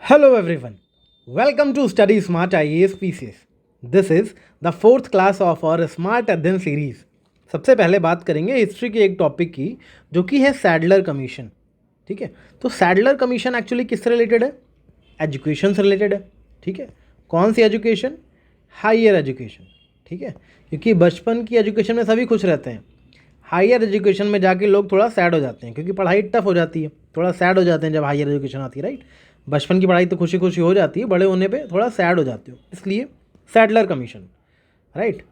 Hello everyone, welcome to Study Smart IAS PCS. This is the fourth class of our Smart अध्ययन series. सबसे पहले बात करेंगे history के एक टॉपिक की जो कि है सैडलर कमीशन. ठीक है, तो सैडलर कमीशन एक्चुअली किससे रिलेटेड है? एजुकेशन से रिलेटेड है. ठीक है, कौन सी एजुकेशन? Higher education. ठीक है, क्योंकि बचपन की एजुकेशन में सभी खुश रहते हैं, हायर एजुकेशन में जाके लोग थोड़ा सैड हो जाते हैं क्योंकि पढ़ाई टफ हो जाती है, थोड़ा सैड हो जाते हैं जब हायर एजुकेशन आती है. राइट, बचपन की पढ़ाई तो खुशी खुशी हो जाती है, बड़े होने पे थोड़ा सैड हो जाते हो, इसलिए सैडलर कमीशन. राइट,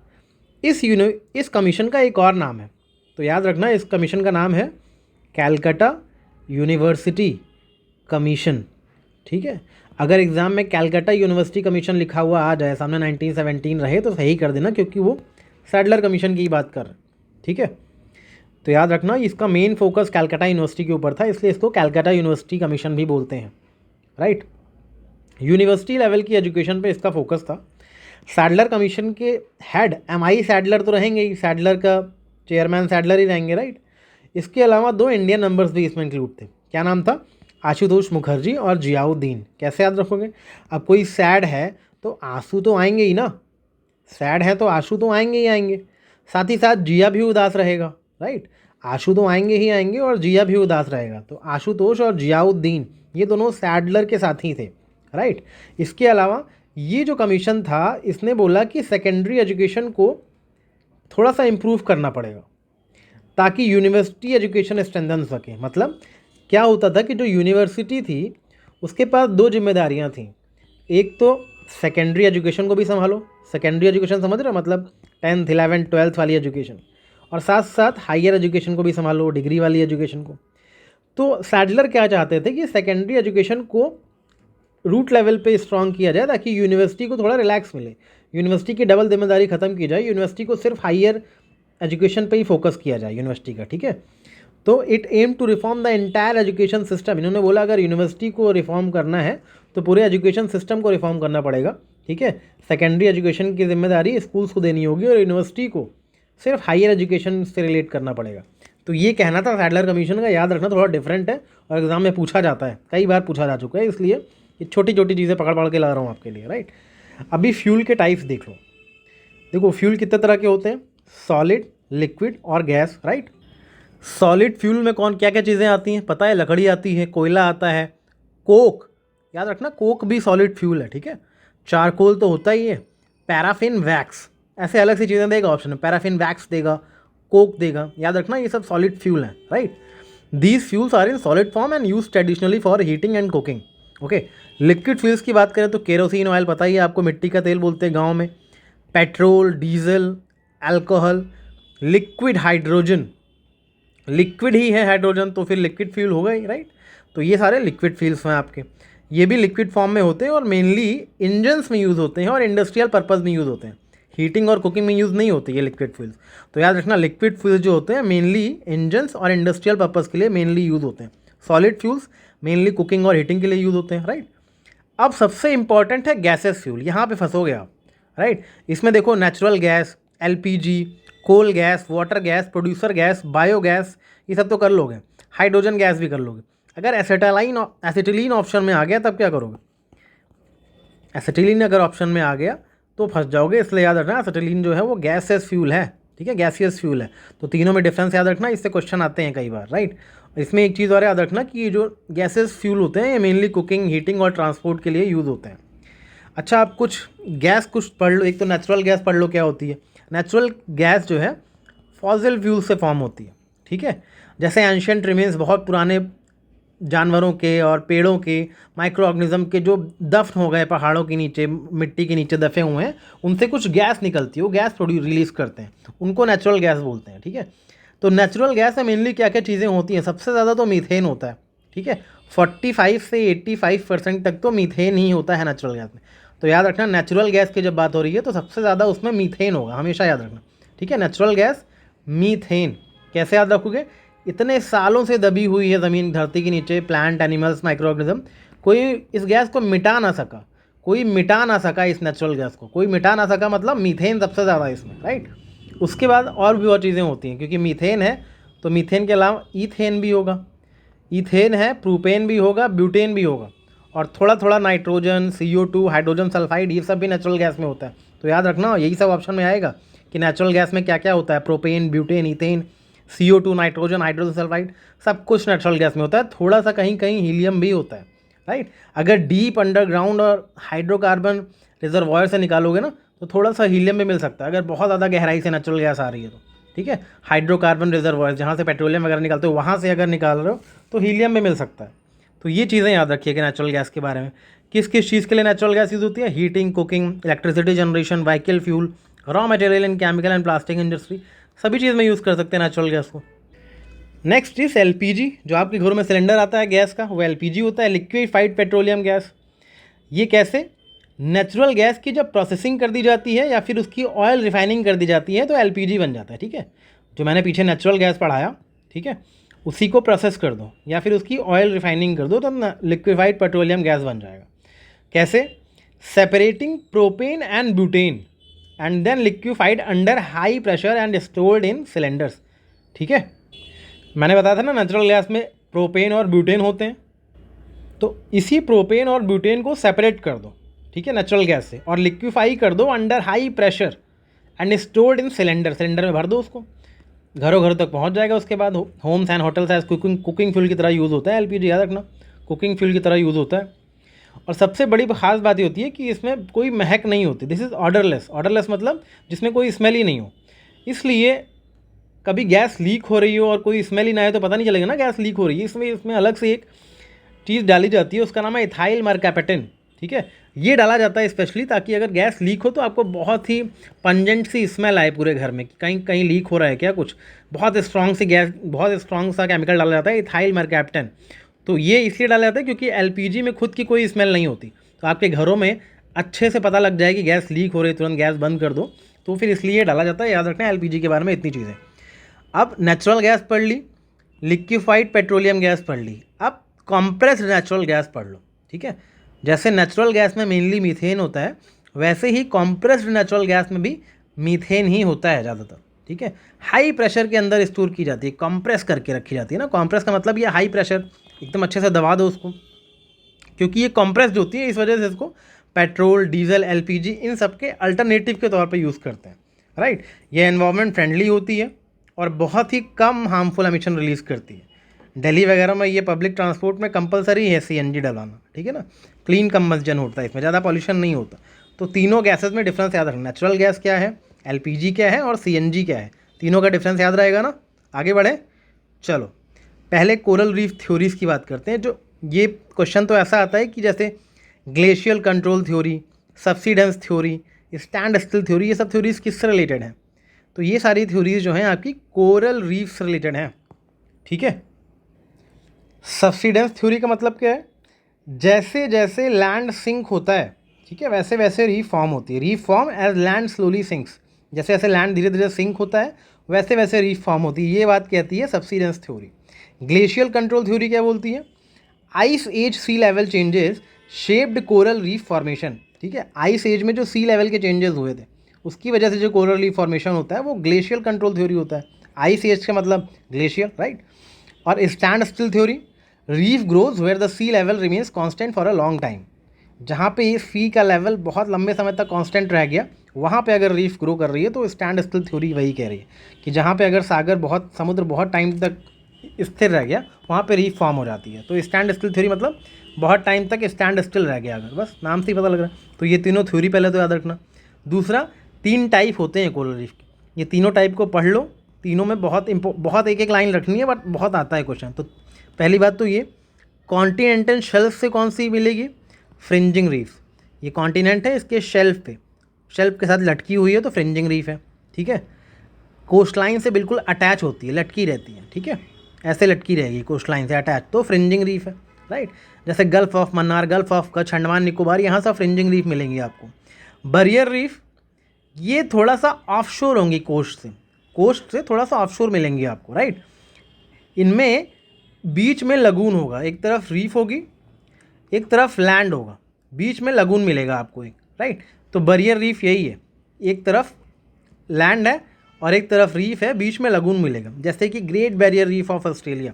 इस कमीशन का एक और नाम है, तो याद रखना इस कमीशन का नाम है कैलकटा यूनिवर्सिटी कमीशन. ठीक है, अगर एग्ज़ाम में कैलकटा यूनिवर्सिटी कमीशन लिखा हुआ आ जाए सामने 1917 रहे तो सही कर देना क्योंकि वो सैडलर कमीशन की बात कर रहे हैं. ठीक है, तो याद रखना इसका मेन फोकस कैलकटा यूनिवर्सिटी के ऊपर था, इसलिए इसको कैलकटा यूनिवर्सिटी कमीशन भी बोलते हैं. राइट, यूनिवर्सिटी लेवल की एजुकेशन पे इसका फोकस था. सैडलर कमीशन के हेड MI सैडलर तो रहेंगे ही, सैडलर का चेयरमैन सैडलर ही रहेंगे. राइट, इसके अलावा दो इंडियन नंबर्स भी इसमें इंक्लूड थे. क्या नाम था? आशुतोष मुखर्जी और जियाउद्दीन. कैसे याद रखोगे? अब कोई सैड है तो आंसू तो आएंगे ही ना, सैड है तो आंसू तो आएंगे ही आएंगे, साथ ही साथ जिया भी उदास रहेगा. राइट, आंसू तो आएंगे ही आएंगे और जिया भी उदास रहेगा. तो आशुतोष और जियाउद्दीन ये दोनों सैडलर के साथी थे. राइट, इसके अलावा ये जो कमीशन था इसने बोला कि सेकेंडरी एजुकेशन को थोड़ा सा इम्प्रूव करना पड़ेगा ताकि यूनिवर्सिटी एजुकेशन स्ट्रेंथन सके. मतलब क्या होता था कि जो यूनिवर्सिटी थी उसके पास दो जिम्मेदारियां थीं. एक तो सेकेंडरी एजुकेशन को भी संभालो, सेकेंडरी एजुकेशन समझ रहे हो, मतलब 10th 11th 12th वाली एजुकेशन, और साथ साथ हायर एजुकेशन को भी संभालो, डिग्री वाली एजुकेशन को. तो सैडलर क्या चाहते थे कि सेकेंडरी एजुकेशन को रूट लेवल पे स्ट्रॉन्ग किया जाए ताकि यूनिवर्सिटी को थोड़ा रिलैक्स मिले, यूनिवर्सिटी की डबल जिम्मेदारी ख़त्म की जाए, यूनिवर्सिटी को सिर्फ हायर एजुकेशन पे ही फोकस किया जाए यूनिवर्सिटी का. ठीक है, तो it aim to reform the entire education system. इन्होंने बोला अगर यूनिवर्सिटी को रिफॉर्म करना है तो पूरे एजुकेशन सिस्टम को रिफॉर्म करना पड़ेगा. ठीक है, सेकेंडरी एजुकेशन की जिम्मेदारी स्कूल्स को देनी होगी और यूनिवर्सिटी को सिर्फ हायर एजुकेशन से रिलेट करना पड़ेगा. तो ये कहना था सैडलर कमीशन का. याद रखना थोड़ा डिफरेंट है और एग्जाम में पूछा जाता है, कई बार पूछा जा चुका है, इसलिए ये छोटी छोटी चीज़ें पकड़ पकड़ के ला रहा हूँ आपके लिए. राइट, अभी फ्यूल के टाइप्स देख लो. देखो फ्यूल कितने तरह के होते हैं? सॉलिड, लिक्विड और गैस. राइट, सॉलिड फ्यूल में कौन क्या क्या चीज़ें आती हैं पता है? लकड़ी आती है, कोयला आता है, कोक. याद रखना कोक भी सॉलिड फ्यूल है. ठीक है, चारकोल तो होता ही है, पैराफिन, वैक्स, ऐसे अलग सी चीज़ें देगा ऑप्शन में, पैराफिन वैक्स देगा, कोक देगा. याद रखना ये सब सॉलिड फ्यूल हैं. Right, these fuels are in solid form and use traditionally for heating and cooking. Okay, liquid fuels की बात करें तो केरोसिन ऑयल पता ही है आपको, मिट्टी का तेल बोलते हैं गाँव में, petrol, diesel, alcohol, liquid hydrogen, liquid ही है हाइड्रोजन तो फिर लिक्विड फ्यूल होगा ही. राइट, तो ये सारे लिक्विड फ्यूल्स हैं आपके, ये भी लिक्विड फॉर्म में होते हैं और मेनली इंजन्स में यूज़ होते हैं और इंडस्ट्रियल पर्पज़ में यूज़ होते हैं, हीटिंग और कुकिंग में यूज़ नहीं होते ये लिक्विड फ्यूल्स. तो याद रखना लिक्विड फ्यूल्स जो होते हैं मेनली इंजन्स और इंडस्ट्रियल पर्पज़ के लिए मेनली यूज़ होते हैं. सॉलिड फ्यूल्स मेनली कुकिंग और हीटिंग के लिए यूज़ होते हैं. राइट, अब सबसे इंपॉर्टेंट है गैसेस फ्यूल. यहाँ पे फंसोगे आप. राइट, इसमें देखो natural gas, LPG, coal gas, water gas, producer gas, biogas, ये सब तो कर लोगे, हाइड्रोजन गैस भी कर लोगे. अगर एसिटिलीन ऑप्शन में आ गया तब क्या करोगे? एसिटिलीन अगर ऑप्शन में आ गया तो फंस जाओगे, इसलिए याद रखना एसिटिलीन जो है वो गैसेस फ्यूल है. ठीक है, गैसियस फ्यूल है. तो तीनों में डिफरेंस याद रखना, इससे क्वेश्चन आते हैं कई बार. राइट, इसमें एक चीज़ और याद रखना कि ये जो गैसेस फ्यूल होते हैं ये मेनली कुकिंग, हीटिंग और ट्रांसपोर्ट के लिए यूज़ होते हैं. अच्छा, आप कुछ गैस कुछ पढ़ लो. एक तो नेचुरल गैस पढ़ लो क्या होती है. नेचुरल गैस जो है फॉसिल फ्यूल से फॉर्म होती है. ठीक है, जैसे एंशिएंट रिमेन्स, बहुत पुराने जानवरों के और पेड़ों के, माइक्रो ऑर्गेनिज्म के जो दफन हो गए पहाड़ों के नीचे, मिट्टी के नीचे दफे हुए हैं, उनसे कुछ गैस निकलती है, वो गैस रिलीज़ करते हैं, उनको नेचुरल गैस बोलते हैं. ठीक है, तो नेचुरल गैस में मेनली क्या क्या चीज़ें होती हैं? सबसे ज़्यादा तो मीथेन होता है. ठीक है, 45 से 85% तक तो मीथेन ही होता है नेचुरल गैस में. तो याद रखना नेचुरल गैस की जब बात हो रही है तो सबसे ज़्यादा उसमें मीथेन होगा, हमेशा याद रखना. ठीक है, नेचुरल गैस मीथेन. कैसे याद रखोगे? इतने सालों से दबी हुई है ज़मीन, धरती के नीचे, प्लांट, एनिमल्स, माइक्रो ऑर्गेनिज्म, कोई इस गैस को मिटा ना सका, कोई मिटा ना सका इस नेचुरल गैस को, कोई मिटा ना सका, मतलब मीथेन सबसे ज़्यादा इसमें. राइट, उसके बाद और भी और चीज़ें होती हैं क्योंकि मीथेन है तो मीथेन के अलावा ईथेन भी होगा, ईथेन है, प्रोपेन भी होगा, ब्यूटेन भी होगा, और थोड़ा थोड़ा नाइट्रोजन, CO2, हाइड्रोजन सल्फाइड, ये सब भी नेचुरल गैस में होता है। तो याद रखना यही सब ऑप्शन में आएगा कि नेचुरल गैस में क्या क्या होता है, propane, butane, ethane, CO2, nitrogen, hydrogen sulphide, सब कुछ नेचुरल गैस में होता है। थोड़ा सा कहीं कहीं हीलियम भी होता है, राइट। अगर डीप अंडरग्राउंड और हाइड्रोकार्बन रिजर्वॉयर से निकालोगे ना तो थोड़ा सा हीलियम भी मिल सकता है, अगर बहुत ज़्यादा गहराई से नेचुरल गैस आ रही है तो, ठीक है। हाइड्रोकार्बन रिजर्वॉयर जहाँ से पेट्रोलियम वगैरह निकालते हो वहाँ से अगर निकाल रहे हो तो हीलियम भी मिल सकता है। तो ये चीज़ें याद रखिए कि नेचुरल गैस के बारे में किस किस चीज़ के लिए नेचुरल गैस यूज़ होती है। Heating, cooking, electricity generation, vehicle fuel, raw material in chemical and plastic industry, सभी चीज़ में यूज़ कर सकते हैं नेचुरल गैस को। Next is LPG। जो आपके घरों में सिलेंडर आता है गैस का वो LPG होता है, लिक्विफाइड पेट्रोलियम गैस। ये कैसे, नेचुरल गैस की जब प्रोसेसिंग कर दी जाती है या फिर उसकी ऑयल रिफाइनिंग कर दी जाती है तो LPG बन जाता है, ठीक है। जो मैंने पीछे नेचुरल गैस पढ़ाया, ठीक है, उसी को प्रोसेस कर दो या फिर उसकी ऑयल रिफाइनिंग कर दो तो लिक्विफाइड पेट्रोलियम गैस बन जाएगा। कैसे, separating propane and butane and then liquefied under high pressure and stored in cylinders, ठीक है। मैंने बताया था ना नेचुरल गैस में प्रोपेन और ब्यूटेन होते हैं, तो इसी प्रोपेन और ब्यूटेन को सेपरेट कर दो, ठीक है, नेचुरल गैस से, और लिक्विफाई कर दो under high pressure and stored in cylinder, cylinder में भर दो उसको, घरों घर तक पहुंच जाएगा। उसके बाद homes and hotels as cooking fuel की तरह यूज़ होता है LPG, याद रखना, कुकिंग फ्यूल की तरह यूज़ होता है। और सबसे बड़ी खास बात ये होती है कि इसमें कोई महक नहीं होती। This is odourless. ऑर्डरलेस मतलब जिसमें कोई स्मेल ही नहीं हो। इसलिए कभी गैस लीक हो रही हो और कोई स्मेल ही ना आए तो पता नहीं चलेगा ना गैस लीक हो रही है। इसमें अलग से एक चीज़ डाली जाती है, उसका नाम है इथाइल मरकैपेटिन, ठीक है। ये डाला जाता है स्पेशली ताकि अगर गैस लीक हो तो आपको बहुत ही पंजेंट सी स्मेल आए पूरे घर में कि कहीं कहीं लीक हो रहा है क्या कुछ। बहुत स्ट्रॉन्ग सी गैस, बहुत स्ट्रॉन्ग सा केमिकल डाला जाता है इथाइल मरकैपेटिन। तो ये इसलिए डाला जाता है क्योंकि LPG में खुद की कोई स्मेल नहीं होती, तो आपके घरों में अच्छे से पता लग जाए कि गैस लीक हो रही है, तुरंत गैस बंद कर दो। तो फिर इसलिए डाला जाता है। याद रखना है LPG के बारे में इतनी चीज़ें। अब नेचुरल गैस पढ़ ली, लिक्विफाइड पेट्रोलियम गैस पढ़ ली, अब कंप्रेस्ड नेचुरल गैस पढ़ लो, ठीक है। जैसे नेचुरल गैस में मेनली मीथेन होता है, वैसे ही कंप्रेस्ड नेचुरल गैस में भी मीथेन ही होता है ज़्यादातर, ठीक है। हाई प्रेशर के अंदर स्टोर की जाती है, कंप्रेस करके रखी जाती है ना। कंप्रेस का मतलब ये हाई प्रेशर, एकदम अच्छे से दबा दो उसको, क्योंकि ये कंप्रेस्ड होती है, इस वजह से इसको पेट्रोल, डीजल, LPG इन सब के अल्टरनेटिव के तौर पे यूज़ करते हैं, राइट। ये एनवायरनमेंट फ्रेंडली होती है और बहुत ही कम हार्मफुल एमिशन रिलीज़ करती है। दिल्ली वगैरह में ये पब्लिक ट्रांसपोर्ट में कंपलसरी है CNG डलाना, ठीक है ना। क्लीन कंबस्जन होता है, इसमें ज़्यादा पॉल्यूशन नहीं होता। तो तीनों गैसेस में डिफरेंस याद रखना, नेचुरल गैस क्या है, LPG क्या है और CNG क्या है, तीनों का डिफरेंस याद रहेगा ना। आगे बढ़े, चलो पहले कोरल रीफ थ्योरीज़ की बात करते हैं। जो ये क्वेश्चन तो ऐसा आता है कि जैसे glacial control theory, subsidence theory, stand still theory, ये सब थ्योरीज किससे रिलेटेड हैं। तो ये सारी थ्योरीज जो हैं आपकी कोरल रीफ से रिलेटेड हैं, ठीक है। सब्सिडेंस थ्योरी का मतलब क्या है, जैसे जैसे लैंड सिंक होता है, ठीक है, वैसे वैसे रीफ फॉर्म होती है। Reef form as land slowly sinks, जैसे जैसे लैंड धीरे धीरे सिंक होता है वैसे वैसे रीफ फॉर्म होती है। ये बात कहती है subsidence theory. Glacial control theory क्या बोलती है, ice age sea level changes shaped coral reef formation, ठीक है। आइस एज में जो सी लेवल के चेंजेस हुए थे उसकी वजह से जो कोरल रीफ फॉर्मेशन होता है वो ग्लेशियल कंट्रोल थ्योरी होता है। आइस एज का मतलब ग्लेशियल, राइट। और stand still theory, reef grows where the sea level remains constant for a long time, जहाँ पे ये सी का लेवल बहुत लंबे समय तक कांस्टेंट रह गया वहाँ पे अगर रीफ ग्रो कर रही है तो स्टैंड स्टिल थ्योरी वही कह रही है कि जहाँ पे अगर समुद्र बहुत टाइम तक स्थिर रह गया वहाँ पे रीफ फॉर्म हो जाती है। तो स्टैंड स्टिल थ्योरी मतलब बहुत टाइम तक स्टैंड स्टिल रह गया, अगर बस नाम से ही पता लग रहा है। तो ये तीनों थ्योरी पहले तो याद रखना। दूसरा, 3 टाइप होते हैं कोरल रीफ के, ये तीनों टाइप को पढ़ लो। तीनों में बहुत एक एक लाइन रखनी है, बट बहुत आता है क्वेश्चन। तो पहली बात तो ये, कॉन्टिनेंटल शेल्फ से कौन सी मिलेगी, फ्रिंजिंग रीफ। ये कॉन्टिनेंट है, इसके शेल्फ के साथ लटकी हुई है तो फ्रिंजिंग रीफ है, ठीक है। कोस्ट लाइन से बिल्कुल अटैच होती है, लटकी रहती है, ठीक है, ऐसे लटकी रहेगी कोस्ट लाइन से अटैच, तो फ्रिंजिंग रीफ है, राइट। जैसे gulf of Mannar, gulf of Kutch, Andaman Nicobar, यहाँ सब फ्रिंजिंग रीफ मिलेंगी आपको। बैरियर रीफ, ये थोड़ा सा ऑफशोर होंगी, कोस्ट से थोड़ा सा ऑफशोर मिलेंगी आपको, राइट। इनमें बीच में लगून होगा, एक तरफ रीफ होगी एक तरफ लैंड होगा, बीच में लगून मिलेगा आपको एक, राइट। तो बैरियर रीफ यही है, एक तरफ लैंड है और एक तरफ रीफ है, बीच में लगून मिलेगा, जैसे कि great barrier reef of Australia.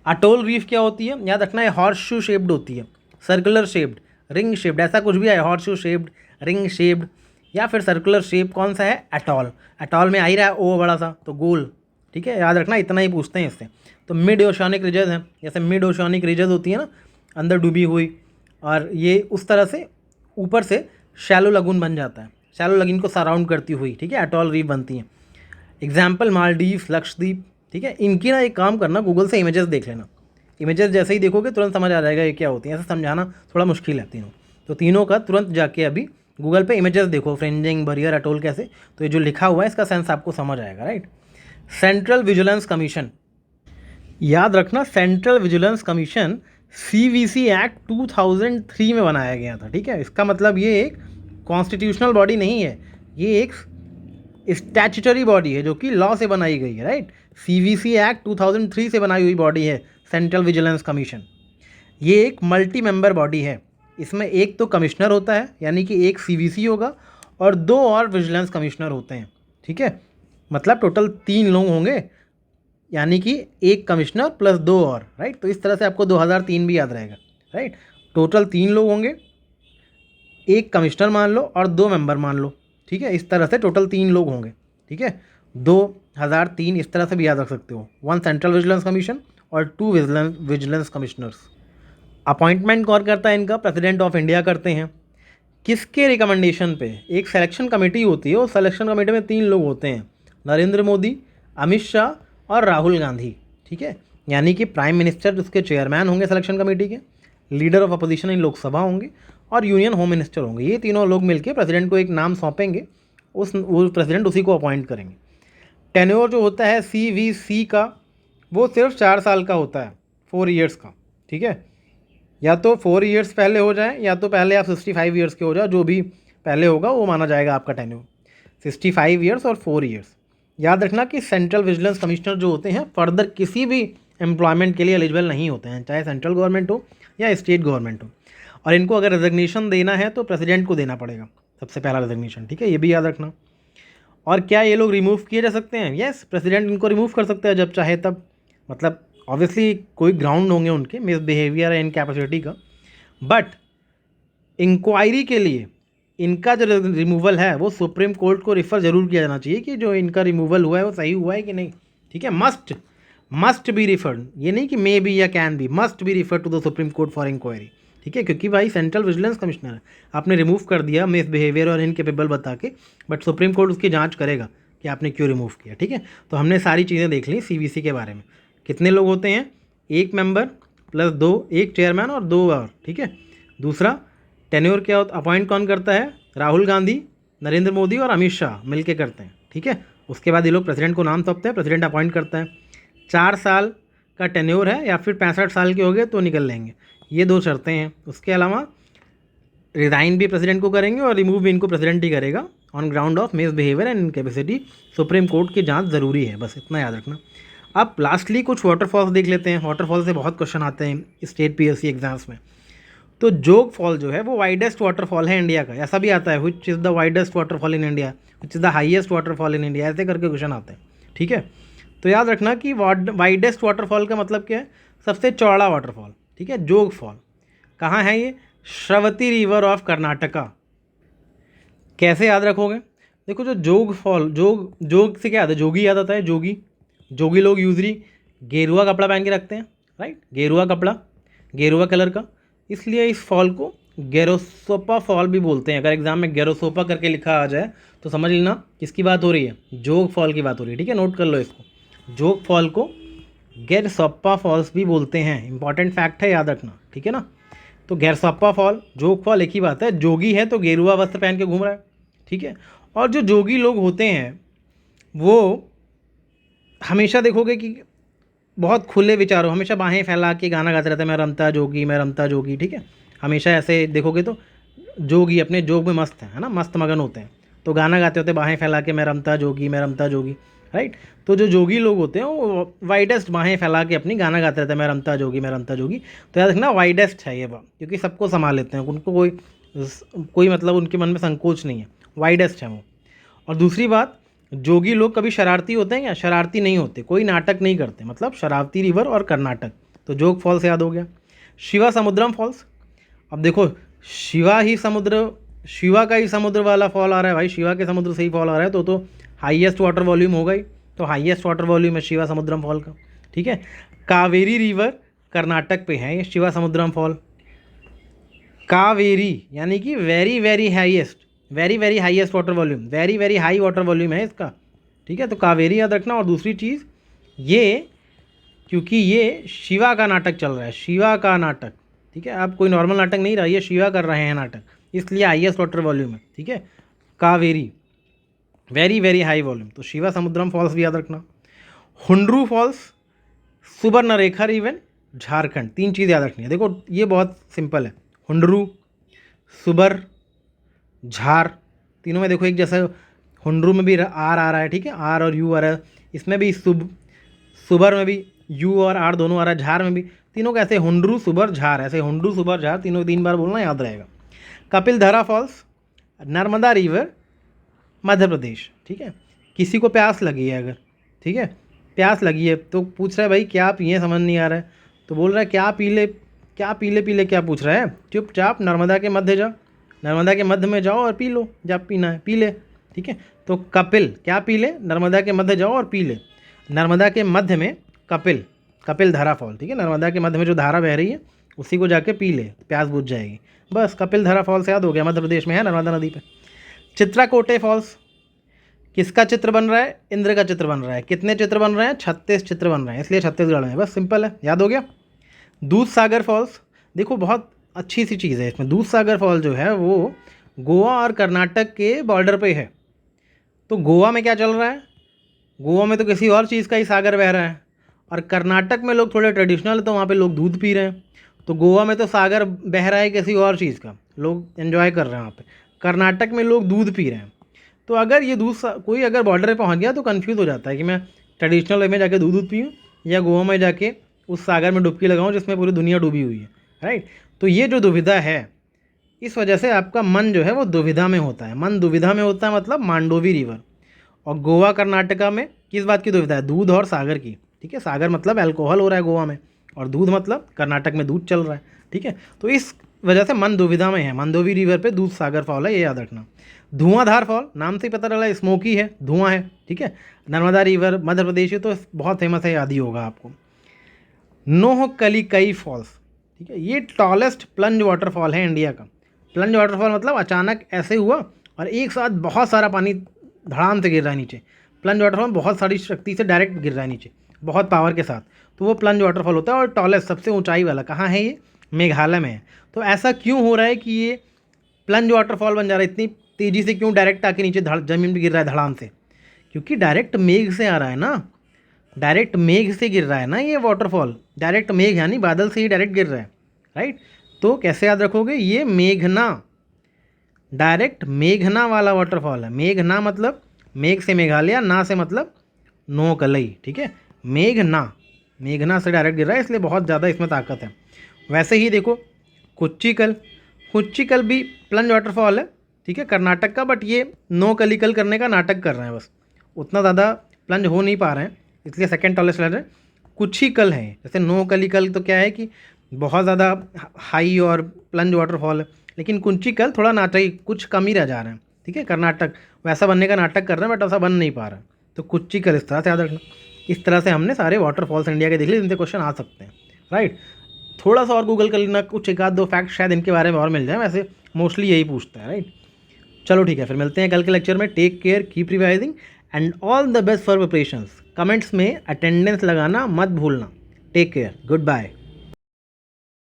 Atoll reef क्या होती है, याद रखना है, हॉर्स शू शेप्ड होती है, सर्कुलर शेप्ड, रिंग शेप्ड, ऐसा कुछ भी है, horse shoe shaped, ring shaped या फिर सर्कुलर शेप कौन सा है, एटॉल। एटॉल में आ ही रहा है ओ बड़ा सा, तो गोल, ठीक है, याद रखना, इतना ही पूछते हैं इससे। तो मिड ओशियानिक रिजर्व हैं, जैसे मिड ओशियानिक रिजर्व होती है ना, अंदर डूबी हुई, और ये उस तरह से ऊपर से शैलो लगून बन जाता है, शैलो लगून को सराउंड करती हुई, ठीक है, एटॉल रीफ बनती हैं। एग्जाम्पल मालदीव, लक्षद्वीप, ठीक है। इनकी ना एक काम करना, गूगल से इमेजेस देख लेना, इमेजेस जैसे ही देखोगे तुरंत समझ आ जाएगा ये क्या होती है, ऐसे समझाना थोड़ा मुश्किल है तीनों। तो तीनों का तुरंत जाके अभी गूगल पे इमेजेस देखो, फ्रिंजिंग, बरियर, अटोल कैसे, तो ये जो लिखा हुआ है इसका सेंस आपको समझ आएगा, राइट। सेंट्रल विजिलेंस कमीशन, याद रखना, central vigilance commission CVC act 2003 में बनाया गया था, ठीक है। इसका मतलब ये एक कॉन्स्टिट्यूशनल बॉडी नहीं है, ये एक स्टैट्यूटरी बॉडी है जो कि लॉ से बनाई गई है, राइट। CVC एक्ट 2003 से बनाई हुई बॉडी है सेंट्रल विजिलेंस कमीशन। ये एक मल्टी मेंबर बॉडी है, इसमें एक तो कमिश्नर होता है, यानी कि एक CVC होगा, और 2 और विजिलेंस कमिश्नर होते हैं, ठीक है। मतलब टोटल 3 लोग होंगे, यानी कि एक कमिश्नर प्लस 2 और, राइट। तो इस तरह से आपको 2003 भी याद रहेगा, राइट। टोटल 3 लोग होंगे, एक कमिश्नर मान लो और 2 मेंबर मान लो, ठीक है। इस तरह से टोटल 3 लोग होंगे, ठीक है। 2003 इस तरह से भी याद रख सकते हो, 1 सेंट्रल विजिलेंस कमीशन और 2 विजिलेंस कमिश्नर्स। अपॉइंटमेंट कौन करता है इनका, प्रेसिडेंट ऑफ इंडिया करते हैं। किसके रिकमेंडेशन पे, एक सिलेक्शन कमेटी होती है, उस सिलेक्शन कमेटी में 3 लोग होते हैं, नरेंद्र मोदी, अमित शाह और राहुल गांधी, ठीक है। यानी कि प्राइम मिनिस्टर उसके चेयरमैन होंगे सिलेक्शन कमेटी के, leader of opposition in Lok Sabha होंगे, और यूनियन होम मिनिस्टर होंगे। ये तीनों लोग मिलकर प्रेसिडेंट को एक नाम सौंपेंगे, वो प्रेसिडेंट उसी को अपॉइंट करेंगे। टेन्योर जो होता है CVC का, वो सिर्फ 4 साल का होता है, 4 ईयर्स का, ठीक है। या तो 4 ईयर्स पहले हो जाए, या तो पहले आप 65 ईयर्स के हो जाओ, जो भी पहले होगा वो माना जाएगा आपका टेन्योर। 65 ईयर्स और 4 ईयर्स। याद रखना कि सेंट्रल विजिलेंस कमिश्नर जो होते हैं फर्दर किसी भी एम्प्लॉयमेंट के लिए एलिजिबल नहीं होते हैं, चाहे सेंट्रल गवर्नमेंट हो या स्टेट गवर्नमेंट हो। और इनको अगर रेजिग्नेशन देना है तो प्रेसिडेंट को देना पड़ेगा सबसे पहला रेजिग्नेशन, ठीक है, ये भी याद रखना। और क्या ये लोग रिमूव किए जा सकते हैं? यस, प्रेसिडेंट इनको रिमूव कर सकता है जब चाहे तब। मतलब ऑब्वियसली कोई ग्राउंड होंगे उनके मिसबिहेवियर या इनकैपेसिटी का, बट इंक्वायरी के लिए इनका जो रिमूवल है वो सुप्रीम कोर्ट को रिफ़र ज़रूर किया जाना चाहिए कि जो इनका रिमूवल हुआ है वो सही हुआ है कि नहीं, ठीक है। मस्ट बी रिफर्ड, ये नहीं कि मे बी या can be, must be refer to the supreme court for inquiry, ठीक है। क्योंकि भाई सेंट्रल विजिलेंस कमिश्नर है, आपने रिमूव कर दिया मिस बिहेवियर और इनकेपेबल बता के, बट सुप्रीम कोर्ट उसकी जांच करेगा कि आपने क्यों रिमूव किया, ठीक है। तो हमने सारी चीज़ें देख ली CVC के बारे में। कितने लोग होते हैं? एक मेंबर प्लस 2, एक चेयरमैन और 2 और, ठीक है। दूसरा, टेन्योर क्या होता, अपॉइंट कौन करता है? राहुल गांधी, नरेंद्र मोदी और अमित शाह मिलके करते हैं, ठीक है। उसके बाद ये लोग प्रेसिडेंट को नाम सौंपते हैं, प्रेसिडेंट अपॉइंट करता है। 4 साल का टेन्योर है या फिर 65 साल के हो गए तो निकल लेंगे, ये 2 शर्तें हैं। उसके अलावा रिज़ाइन भी प्रेसिडेंट को करेंगे और रिमूव भी इनको प्रेसिडेंट ही करेगा on ground of miss behaviour and incapacity. Supreme court की जांच ज़रूरी है, बस इतना याद रखना। अब लास्टली कुछ वाटरफॉल्स देख लेते हैं। वाटरफॉल से बहुत क्वेश्चन आते हैं स्टेट PSC एग्जाम्स में। तो जोग फॉल जो है वो वाइडेस्ट वाटरफॉल है इंडिया का, ऐसा भी आता है, which is the widest waterfall in India, which is the highest waterfall in India, ऐसे करके क्वेश्चन आते हैं, ठीक है। तो याद रखना कि वाइडेस्ट वाटरफॉल का मतलब क्या है? सबसे चौड़ा वाटरफॉल, ठीक है। जोग फॉल कहाँ है? ये श्रवती रिवर ऑफ कर्नाटका। कैसे याद रखोगे? देखो, जो जोग फॉल, जोग से क्या आता है? जोगी याद आता है, जोगी लोग यूजली गेरुआ कपड़ा पहन के रखते हैं, राइट, गेरुआ कपड़ा, गेरुआ कलर का, इसलिए इस फॉल को गेरोसोपा फॉल भी बोलते हैं। अगर एग्जाम में गेरोसोपा करके लिखा आ जाए तो समझ लेना किसकी बात हो रही है, जोग फॉल की बात हो रही है, ठीक है। नोट कर लो इसको, जोग फॉल को गेरसोप्पा फॉल्स भी बोलते हैं, इंपॉर्टेंट फैक्ट है, याद रखना, ठीक है ना। तो गेरसोप्पा फॉल, जोग फॉल एक ही बात है। जोगी है तो गेरुआ वस्त्र पहन के घूम रहा है, ठीक है। और जो जोगी लोग होते हैं वो हमेशा देखोगे कि बहुत खुले विचारों, हमेशा बाहें फैला के गाना गाते रहते हैं, मैं रमता जोगी, ठीक है। हमेशा ऐसे देखोगे तो जोगी अपने जोग में मस्त है ना, मस्त मगन होते हैं, तो गाना गाते होते बाहें फैला के, मैं रमता जोगी, राइट। तो जो जोगी लोग होते हैं वो वाइडेस्ट बाहें फैला के अपनी गाना गाते रहते हैं, मैं रमता जोगी। तो याद रखना वाइडेस्ट है ये बात, क्योंकि सबको संभाल लेते हैं, उनको कोई मतलब उनके मन में संकोच नहीं है, वाइडेस्ट है वो। और दूसरी बात, जोगी लोग कभी शरारती होते हैं क्या? शरारती नहीं होते, कोई नाटक नहीं करते, मतलब शरावती रिवर और कर्नाटक। तो जोग फॉल्स याद हो गया। शिवा समुद्रम फॉल्स, अब देखो शिवा का ही समुद्र वाला फॉल आ रहा है भाई, शिवा के समुद्र से ही फॉल आ रहा है, तो हाईएस्ट वाटर वॉल्यूम होगा ही, तो हाईएस्ट वाटर वॉल्यूम है शिवा समुद्रम फॉल का। ठीक है, कावेरी रिवर कर्नाटक पे है ये शिवा समुद्रम फॉल। कावेरी यानी कि very very highest water volume, very very high water volume है इसका। ठीक है, तो कावेरी याद रखना। और दूसरी चीज़ ये, क्योंकि ये शिवा का नाटक चल रहा है, शिवा का नाटक। ठीक है, अब कोई नॉर्मल नाटक नहीं रहा, ये शिवा कर रहे हैं नाटक, इसलिए हाईएस्ट वाटर वॉल्यूम है। ठीक है, Kaveri very very high volume, तो शिवा समुद्रम फॉल्स भी याद रखना। हुंड्रू फॉल्स, सुबर्णरेखा रिवर झारखंड, 3 चीज़ याद रखनी है। देखो ये बहुत सिंपल है, हुंड्रू, सुबर, झार, तीनों में देखो एक जैसा, हुंड्रू में भी आर आ रहा है, ठीक है, आर और यू आ रहा है, इसमें भी सुबर में भी यू और आर दोनों आ रहा है, झार में भी, तीनों कैसे हुंड्रू सुबर झार, ऐसे हुंड्रू सुबर झार तीनों 3 बार बोलना, याद रहेगा। Kapildhara false, Narmada river Madhya Pradesh. ठीक है, किसी को प्यास लगी है अगर, ठीक है, प्यास लगी है तो पूछ रहा है भाई क्या पिए, समझ नहीं आ रहा है, तो बोल रहा है क्या पीले क्या पूछ रहा है, चुपचाप नर्मदा के मध्य जाओ, नर्मदा के मध्य में जाओ और पी लो, जब पीना है पी ले। ठीक है, तो कपिल क्या पी ले, नर्मदा के मध्य जाओ और पी ले, नर्मदा के मध्य में कपिल धारा फॉल। ठीक है, नर्मदा के मध्य में जो धारा बह रही है उसी को जाके पी ले, प्यास बुझ जाएगी। बस कपिल धारा फॉल्स याद हो गया, मध्य प्रदेश में है, नर्मदा नदी पे। चित्राकोटे फॉल्स, किसका चित्र बन रहा है, इंद्र का चित्र बन रहा है। कितने चित्र बन रहे हैं, 36 चित्र बन रहे हैं, इसलिए छत्तीसगढ़ में, बस सिंपल है, याद हो गया। दूध सागर फॉल्स, देखो बहुत अच्छी सी चीज़ है इसमें, दूध सागर फॉल जो है वो गोवा और कर्नाटक के बॉर्डर पे है। तो गोवा में क्या चल रहा है, गोवा में तो किसी और चीज़ का ही सागर बह रहा है, और कर्नाटक में लोग थोड़े ट्रेडिशनल है तो वहाँ पे लोग दूध पी रहे हैं। तो गोवा में तो सागर बह रहा है किसी और चीज़ का, लोग एंजॉय कर रहे हैं वहाँ पे, कर्नाटक में लोग दूध पी रहे हैं। तो अगर ये कोई अगर बॉर्डर पे पहुँच गया तो कन्फ्यूज़ हो जाता है कि मैं ट्रेडिशनल वे में जाके दूध पीऊँ या गोवा में जाके उस सागर में डुबकी लगाऊँ जिसमें पूरी दुनिया डूबी हुई है, राइट। तो ये जो दुविधा है, इस वजह से आपका मन जो है वो दुविधा में होता है, मन दुविधा में होता है, मतलब मांडोवी रिवर। और गोवा कर्नाटका में किस बात की दुविधा है, दूध और सागर की। ठीक है, सागर मतलब अल्कोहल हो रहा है गोवा में, और दूध मतलब कर्नाटक में दूध चल रहा है। ठीक है, तो इस वजह से मन दुविधा में है, मांडोवी रिवर पे दूध सागर फॉल है, ये याद रखना। धुआंधार फॉल, नाम से ही पता चला स्मोकी है, धुआं है। ठीक है, नर्मदा रिवर मध्य प्रदेश है तो बहुत फेमस है, याद ही होगा आपको। नोहकलिकई फॉल्स, ठीक है, ये टॉलेस्ट प्लंज वाटरफॉल है इंडिया का। प्लंज वाटरफॉल मतलब अचानक ऐसे हुआ और एक साथ बहुत सारा पानी धड़ाम से गिर रहा है नीचे। प्लंज वाटरफॉल बहुत सारी शक्ति से डायरेक्ट गिर रहा है नीचे, बहुत पावर के साथ, तो वो प्लंज वाटरफॉल होता है। और टॉलेस्ट सबसे ऊंचाई वाला कहाँ है, ये मेघालय में है। तो ऐसा क्यों हो रहा है कि ये प्लंज वाटरफॉल बन जा रहा है, इतनी तेज़ी से क्यों डायरेक्ट आके नीचे ज़मीन पर गिर रहा है धड़ाम से, क्योंकि डायरेक्ट मेघ से आ रहा है ना, डायरेक्ट मेघ से गिर रहा है ना ये वाटरफॉल, डायरेक्ट मेघ यानी बादल से ही डायरेक्ट गिर रहा है, राइट। तो कैसे याद रखोगे, ये मेघना, डायरेक्ट मेघना वाला वाटरफॉल है। मेघना मतलब मेघ से मेघालय, ना से मतलब नोहकलई। ठीक है, मेघना से डायरेक्ट गिर रहा है, इसलिए बहुत ज़्यादा इसमें ताकत है। वैसे ही देखो कुच्चिकल भी प्लंज वाटरफॉल है, ठीक है, कर्नाटक का, बट ये नोहकलिकल करने का नाटक कर रहे हैं, बस उतना ज़्यादा प्लंज हो नहीं पा रहे हैं, इसलिए सेकेंड टॉलेस्ट है। कुच्चिकल है, जैसे नोहकलिकल तो क्या है कि बहुत ज़्यादा हाई और प्लंज वाटरफॉल है, लेकिन कुंचिकल थोड़ा नाटक कुछ कम ही रह जा रहे हैं। ठीक है, कर्नाटक वैसा बनने का नाटक कर रहे हैं बट ऐसा बन नहीं पा रहा है, तो कुच्चिकल इस तरह से याद रखना। इस तरह से हमने सारे वाटरफॉल्स इंडिया के देख लिए जिनसे क्वेश्चन आ सकते हैं, राइट। थोड़ा सा और गूगल कर लेना, कुछ 1-2 फैक्ट शायद इनके बारे में और मिल जाए, वैसे मोस्टली यही पूछता है, राइट। चलो ठीक है, फिर मिलते हैं कल के लेक्चर में। Take care, keep revising and all the best for preparations. Comments में अटेंडेंस लगाना मत भूलना। Take care, good bye.